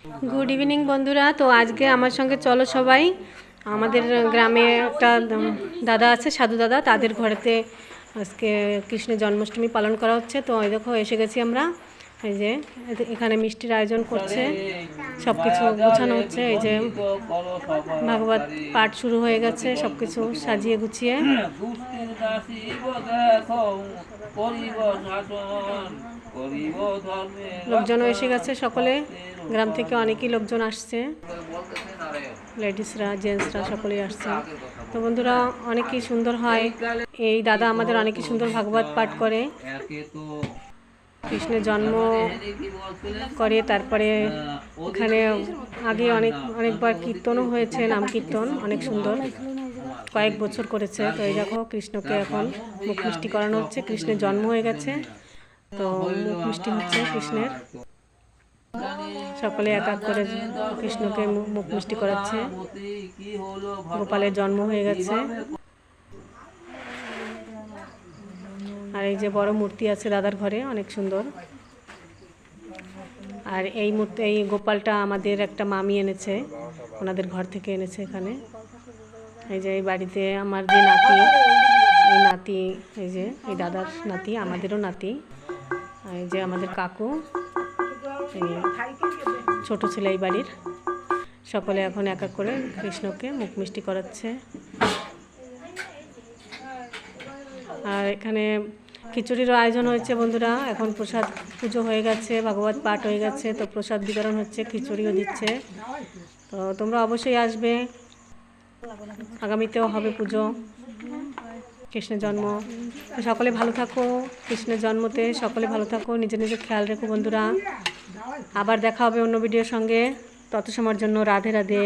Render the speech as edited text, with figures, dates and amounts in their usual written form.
Good evening বন্ধুরা। তো আজকে আমার সঙ্গে চলো সবাই, আমাদের গ্রামে একটা দাদা আছে, সাধু দাদা, তাদের ঘরেতে আজকে কৃষ্ণের জন্মাষ্টমী পালন করা হচ্ছে। তো এই দেখো এসে গেছি আমরা। এই যে এখানে মিষ্টির আয়োজন করছে, সব কিছু গোছানো হচ্ছে। এই যে ভাগবত পাঠ শুরু হয়ে গেছে, সব কিছু সাজিয়ে গুছিয়ে। লোকজনও এসে গেছে, সকলে গ্রাম থেকে অনেকই লোকজন আসছে, লেডিসরা জেন্টসরা সকলেই আসছে। তো বন্ধুরা অনেকই সুন্দর হয়, এই দাদা আমাদের অনেকই সুন্দর ভাগবত পাঠ করে, কৃষ্ণের জন্ম করে। তারপরে এখানে আগে অনেকবার কীর্তনও হয়েছে, নাম কীর্তন অনেক সুন্দর, কয়েক বছর করেছে। তো এই দেখো কৃষ্ণকে এখন মুখ মিষ্টি করানো হচ্ছে, কৃষ্ণের জন্ম হয়ে গেছে, তো মুখ মিষ্টি হচ্ছে কৃষ্ণের। সকলে এক এক করে কৃষ্ণকে মুখ মিষ্টি করাচ্ছে, গোপালের জন্ম হয়ে গেছে। আর এই যে বড় মূর্তি আছে দাদার ঘরে, অনেক সুন্দর। আর এই মূর্তি, এই গোপালটা আমাদের একটা মামি এনেছে, ওনাদের ঘর থেকে এনেছে এখানে। এই যে এই বাড়িতে আমার যে নাতি, এই নাতি, এই যে এই দাদার নাতি, আমাদেরও নাতি। এই যে আমাদের কাকু, ছোট ছেলে এই বাড়ির। সকলে এখন এক এক করে কৃষ্ণকে মুখ মিষ্টি করাচ্ছে। আর এখানে খিচুড়িরও আয়োজন হয়েছে বন্ধুরা। এখন প্রসাদ পুজো হয়ে গেছে, ভাগবত পাঠ হয়ে গেছে, তো প্রসাদ বিতরণ হচ্ছে, খিচুড়িও দিচ্ছে। তো তোমরা অবশ্যই আসবে, আগামীতেও হবে পুজো, কৃষ্ণের জন্ম। সকলে ভালো থাকো, কৃষ্ণের জন্মতে সকলে ভালো থাকো, নিজের নিজের খেয়াল রেখো বন্ধুরা। আবার দেখা হবে অন্য ভিডিওর সঙ্গে, তত সময়ের জন্য রাধে রাধে।